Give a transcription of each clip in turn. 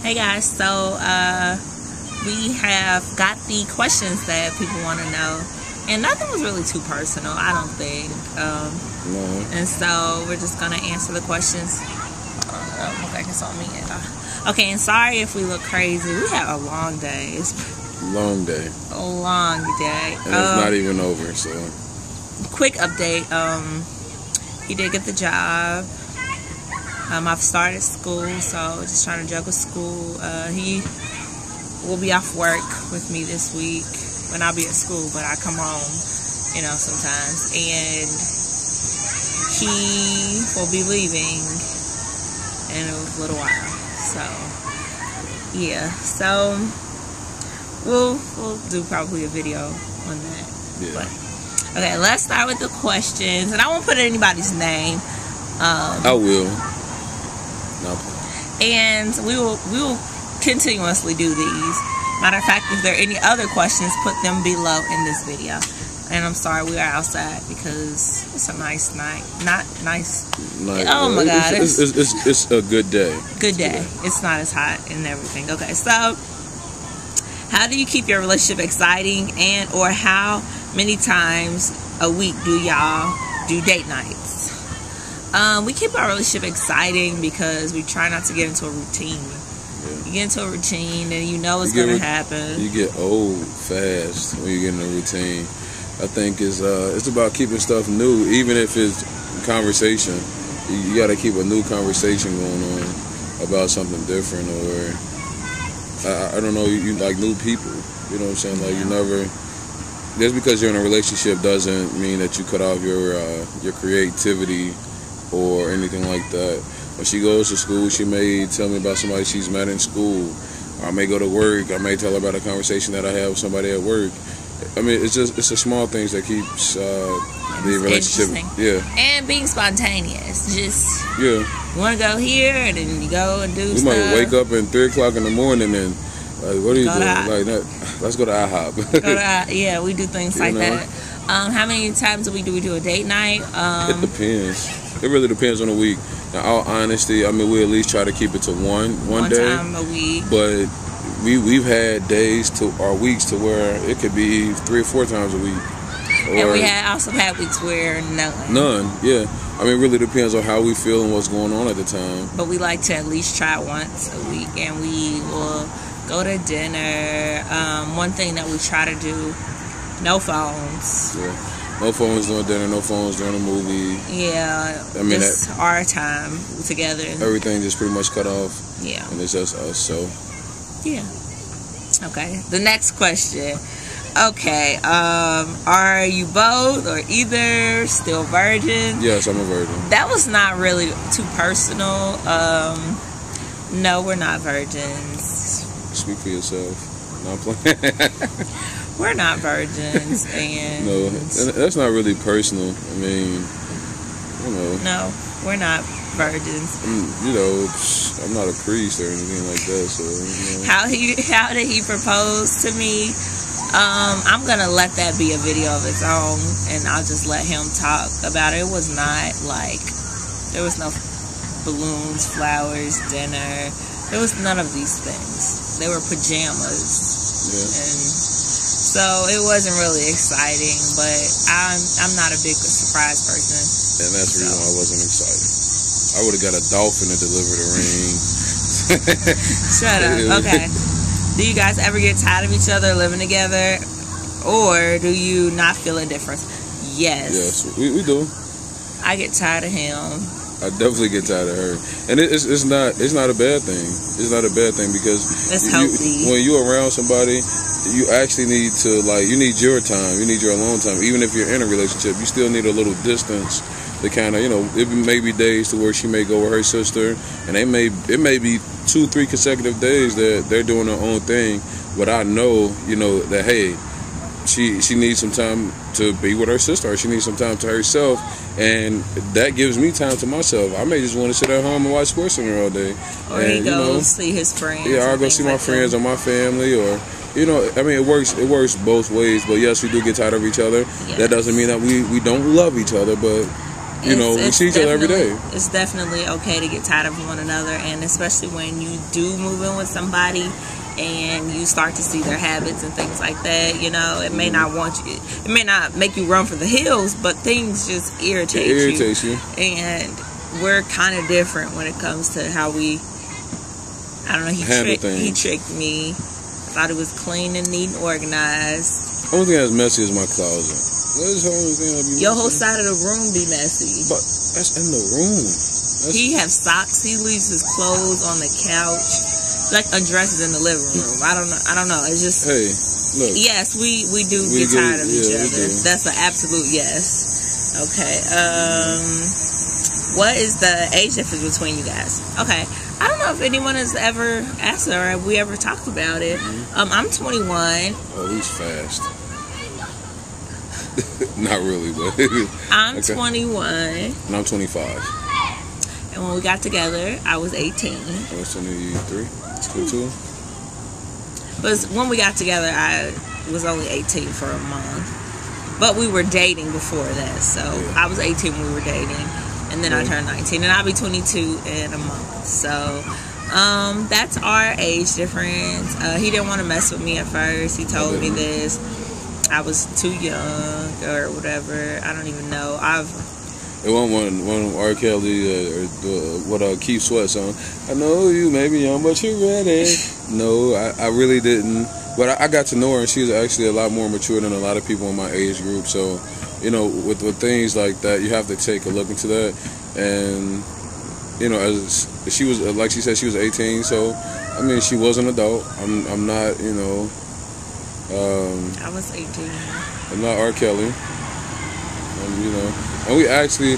Hey guys, so we have got the questions that people want to know, and nothing was really too personal, I don't think. No. And so we're just gonna answer the questions. Okay, it's on me. Okay, and sorry if we look crazy. We had a long day. It's long day. a long day. And it's not even over, so. Quick update. He did get the job. I've started school, so just trying to juggle school. He will be off work with me this week when I'll be at school, but I come home, sometimes. And he will be leaving in a little while. So, yeah. So, we'll do probably a video on that. Yeah. But, okay, let's start with the questions. And I won't put anybody's name. I will. No. And we will continuously do these. Matter of fact, if there are any other questions, put them below in this video. And I'm sorry, we are outside because it's a nice night. Not nice. Oh my God. It's a good day. Good day. It's not as hot and everything. Okay, so how do you keep your relationship exciting, and or how many times a week do y'all do date nights? We keep our relationship exciting because we try not to get into a routine. Yeah. You get into a routine and you know what's going to happen. You get old fast when you get in a routine. I think it's about keeping stuff new, even if it's conversation. You got to keep a new conversation going on about something different, or I don't know, you like new people. You know what I'm saying? Like you never. Just because you're in a relationship doesn't mean that you cut off your creativity or anything like that. When she goes to school, she may tell me about somebody she's met in school. Or I may go to work. I may tell her about a conversation that I have with somebody at work. I mean, it's the small things that keeps the relationship. Yeah. And being spontaneous. Just you want to go here, and then you go and do we stuff. We might wake up at 3 o'clock in the morning and like, what are you doing? Like, let's go to IHOP. Yeah, we do things like that. How many times do we do a date night? It depends. It really depends on the week. In all honesty, I mean, we at least try to keep it to one day. One time a week. But we've had days or weeks to where it could be 3 or 4 times a week. And we also had weeks where none. None, yeah. I mean, it really depends on how we feel and what's going on at the time. But we like to at least try once a week, and we will go to dinner. One thing that we try to do, no phones. Yeah. No phones during dinner, no phones during a movie. Yeah, I mean, just our time together. Everything just pretty much cut off. Yeah. And it's just us, so. Yeah. Okay, the next question. Okay, are you both or either still virgin? Yes, I'm a virgin. That was not really too personal. No, we're not virgins. Speak for yourself. No, I'm playing. We're not virgins, and no, that's not really personal. I mean, No, we're not virgins. I'm not a priest or anything like that. So. How did he propose to me? I'm gonna let that be a video of its own, and I'll just let him talk about it. It was not like there was no balloons, flowers, dinner. There was none of these things. They were pajamas. Yeah. And so it wasn't really exciting, but I'm not a big surprise person. And that's the reason why I wasn't excited. I would have got a dolphin to deliver the ring. Shut up. Okay. Do you guys ever get tired of each other living together, or do you not feel a difference? Yes. Yes, we do. I get tired of him. I definitely get tired of her, and it's not a bad thing. It's not a bad thing because it's healthy. When you're around somebody, you actually need to you need your time, you need your alone time. Even if you're in a relationship, you still need a little distance to kind of it may be days to where she may go with her sister, and it may be 2-3 consecutive days that they're doing their own thing, but I know that hey, she needs some time to be with her sister, or she needs some time to herself, and that gives me time to myself. I may just want to sit at home and watch SportsCenter all day, or he goes see his friends. Yeah, I'll go see my friends or my family, or I mean, it works both ways. But yes, we do get tired of each other. Yes. That doesn't mean that we don't love each other, but You know, we see each other every day. It's definitely okay to get tired of one another, and especially when you do move in with somebody and you start to see their habits and things like that. You know, it may not it may not make you run for the hills, but things just irritate you. And we're kind of different when it comes to how we. I don't know. He tricked me. I thought it was clean and neat and organized. The only thing that's messy is my closet. That's the only thing that be messy. Your whole side of the room be messy. But that's in the room. He has socks. He leaves his clothes on the couch, like undresses in the living room. I don't know. It's just. Hey, look. Yes, we do get tired of each other. That's an absolute yes. Okay. What is the age difference between you guys? Okay. I don't know if anyone has ever asked or have we ever talked about it. I'm 21. Oh, he's fast. Not really, but I'm okay. 21. And I'm 25. And when we got together, I was 18. I was 23, 22. But when we got together, I was only 18 for a month. But we were dating before that, so I was 18 when we were dating. And then I turned 19, and I'll be 22 in a month. So, that's our age difference. He didn't want to mess with me at first. He told me this. I was too young or whatever. I don't even know. It wasn't one of R. Kelly or Keith Sweat song. I know you may be young, but you're ready. No, I really didn't. But I got to know her, and she's actually a lot more mature than a lot of people in my age group. So, you know, with things like that, you have to take a look into that. And, you know, as she was, like she said, she was 18. So, I mean, she was an adult. I'm not, you know. I was 18. I'm not R. Kelly. You know, and we actually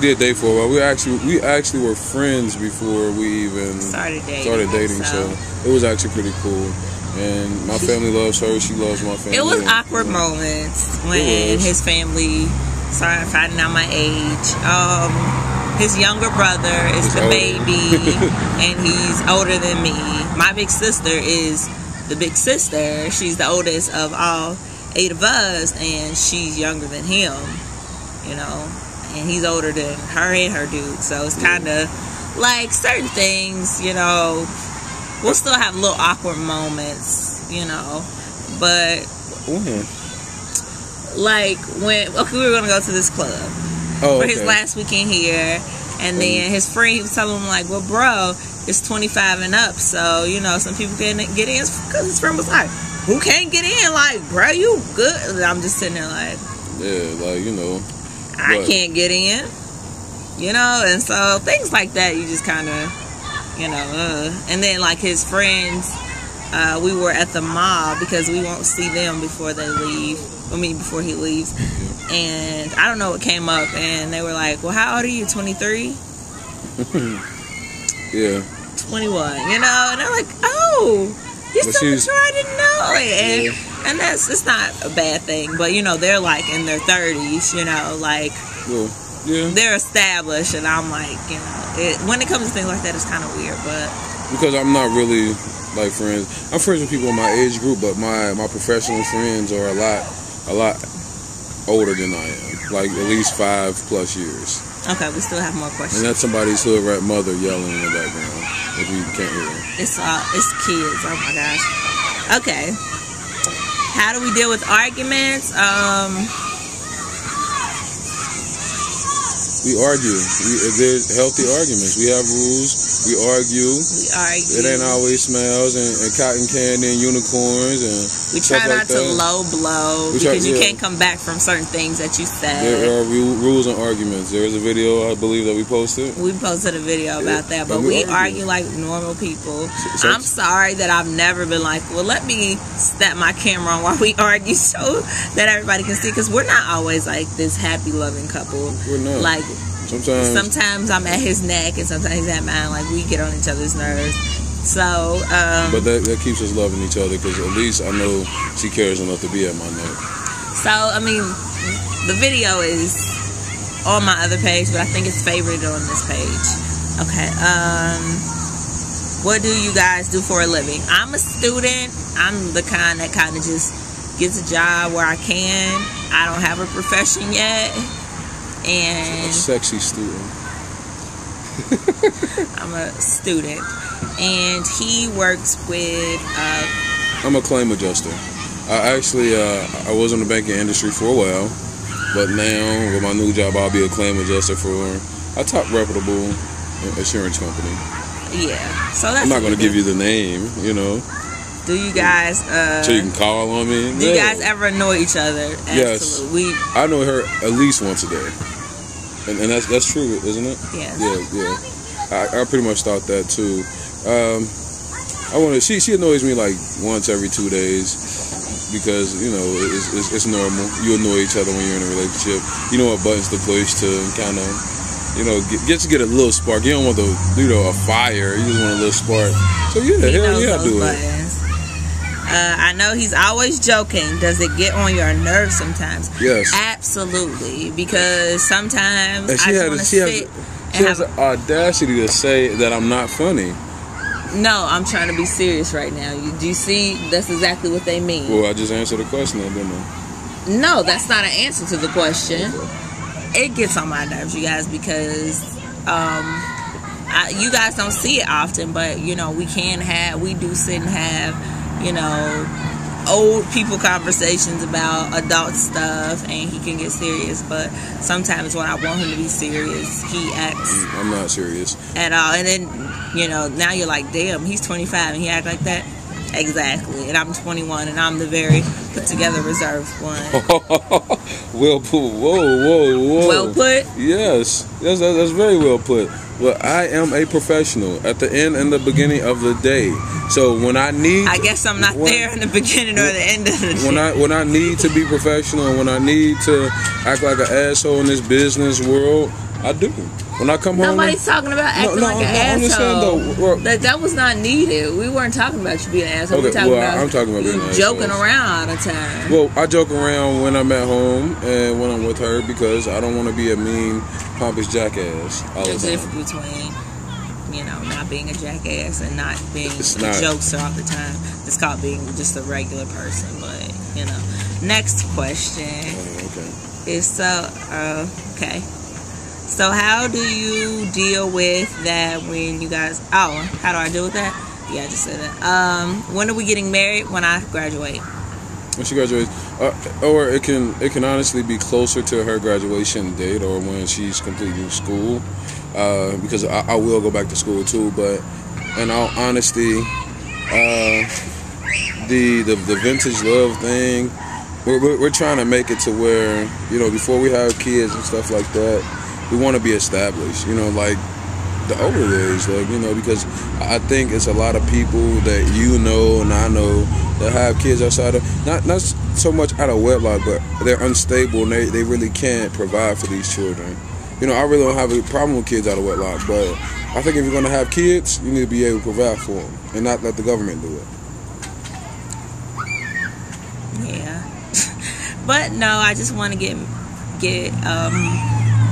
did date for a while. We actually were friends before we even started dating. So it was actually pretty cool. And my family loves her. She loves my family. It was awkward moments when his family started finding out my age. His younger brother is the baby, and he's older than me. My big sister is the big sister. She's the oldest of all 8 of us, and she's younger than him. You know, and he's older than her and her dude. So it's kind of like certain things, you know. We'll still have little awkward moments, you know, but like when we were gonna go to this club for his last weekend here, and then his friend, he was telling him like, well, bro, it's 25 and up, so you know some people can get in. Because his friend was like, who can't get in? Like, bro, you good? And I'm just sitting there like, like, you know, I can't get in, you know, and so things like that you just kind of. You know, and then like his friends, we were at the mall because we won't see them before they leave. I mean, before he leaves. And I don't know what came up, and they were like, "Well, how old are you? 23?" Yeah. 21. You know, and they're like, "Oh, you're still mature. I didn't know it." And it's not a bad thing, but you know, they're like in their 30s. You know, like. Well. Yeah. They're established, and I'm like, you know, when it comes to things like that, it's kind of weird, but because I'm not really like friends. I'm friends with people in my age group, but my professional friends are a lot older than I am, like at least 5+ years. Okay, we still have more questions. And that's somebody's hood rat mother yelling in the background if you can't hear her. It's kids. Oh my gosh. Okay. How do we deal with arguments? We argue. There's healthy arguments. We have rules. We argue. It ain't always smells and cotton candy and unicorns and we try not to low blow because you can't come back from certain things that you said. There are rules and arguments. There's a video I believe that we posted. We posted a video about that, but we argue like normal people. I'm sorry that I've never been like, well, let me snap my camera on while we argue so that everybody can see, because we're not always like this happy, loving couple. We're not. Like. Sometimes I'm at his neck and sometimes he's at mine. Like, we get on each other's nerves. So, but that keeps us loving each other, because at least I know she cares enough to be at my neck. So, I mean, the video is on my other page, but I think it's favorited on this page. Okay. What do you guys do for a living? I'm a student. I'm the kind that kind of just gets a job where I can. I don't have a profession yet. and sexy student. I'm a student, and he works with. I'm a claim adjuster. I was in the banking industry for a while, but now with my new job, I'll be a claim adjuster for a top reputable insurance company. Yeah, so that's. I'm not going to give you the name, you know. Do you guys? So you can call on me. Do you guys ever annoy each other? Absolutely. Yes. I know her at least once a day, and that's true, isn't it? Yes. Yeah. I pretty much thought that too. She annoys me like once every 2 days because you know it's normal. You annoy each other when you're in a relationship. You know what buttons to push to kind of get a little spark. You don't want a fire. You just want a little spark. So I do it. I know he's always joking. Does it get on your nerves sometimes? Yes. Absolutely. Because sometimes I just want to sit. She has the audacity to say that I'm not funny. No, I'm trying to be serious right now. Do you see? That's exactly what they mean. Well, I just answered the question, didn't I? No, that's not an answer to the question. It gets on my nerves, you guys, because you guys don't see it often, but we do sit and have old people conversations about adult stuff, and he can get serious, but sometimes when I want him to be serious, he acts. I'm not serious at all. And then now you're like, damn, he's 25 and he act like that. Exactly. And I'm 21 and I'm the very put together reserved one. Well put. Whoa. Well put? Yes, that's very well put. Well, I am a professional at the end and the beginning of the day. So when I need, I guess I'm not there in the beginning or the end of the day. When I need to be professional, when I need to act like an asshole in this business world, I do. When I come home, nobody's talking about acting like an asshole. That was not needed. We weren't talking about you being an asshole. Okay, I'm talking about being an asshole. Joking around all the time. Well, I joke around when I'm at home and when I'm with her because I don't want to be a mean, pompous jackass all the time. The difference between not being a jackass and not being a jokester all the time. It's called being just a regular person. But next question is okay. So how do you deal with that when you guys... how do I deal with that? Yeah, I just said that. When are we getting married? When I graduate. When she graduates. Or it can honestly be closer to her graduation date or when she's completing school. Because I will go back to school too. But in all honesty, the vintage love thing, we're trying to make it to where, before we have kids and stuff like that, we want to be established, like the older days, because I think it's a lot of people that and I know that have kids outside of, not so much out of wedlock, but they're unstable and they really can't provide for these children. I really don't have a problem with kids out of wedlock, but I think if you're going to have kids, you need to be able to provide for them and not let the government do it. Yeah. But no, I just want to get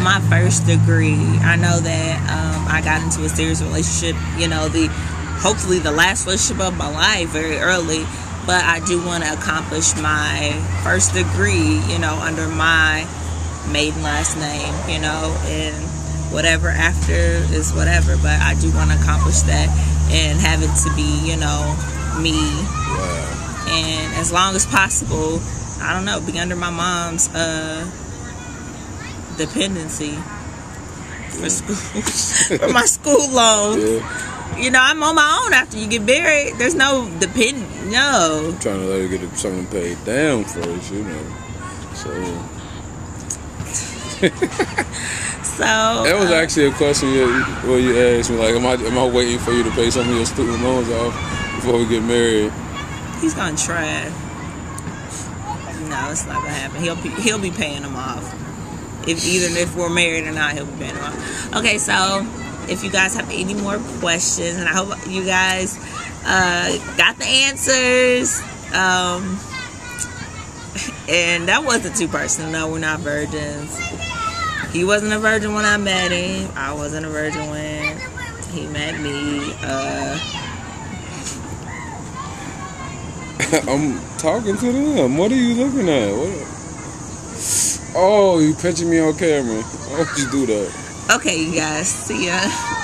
my first degree. I know that I got into a serious relationship, hopefully the last relationship of my life very early, but I do want to accomplish my first degree, under my maiden last name, and whatever after is whatever, but I do want to accomplish that and have it to be, me. Wow. And as long as possible, I don't know, be under my mom's dependency for school, for my school loan. Yeah. I'm on my own after you get married. There's no no. I'm trying to let her get something paid down first, So. So that was actually a question you asked me, like, am I waiting for you to pay some of your student loans off before we get married? He's gonna try. No, it's not gonna happen. He'll be paying them off. If we're married or not, he'll be paying them off. Okay, so if you guys have any more questions, and I hope you guys got the answers. And that wasn't too personal. No, we're not virgins. He wasn't a virgin when I met him. I wasn't a virgin when he met me. I'm talking to them. What are you looking at? Oh, you pinching me on camera. Why would you do that? Okay, you guys. See ya.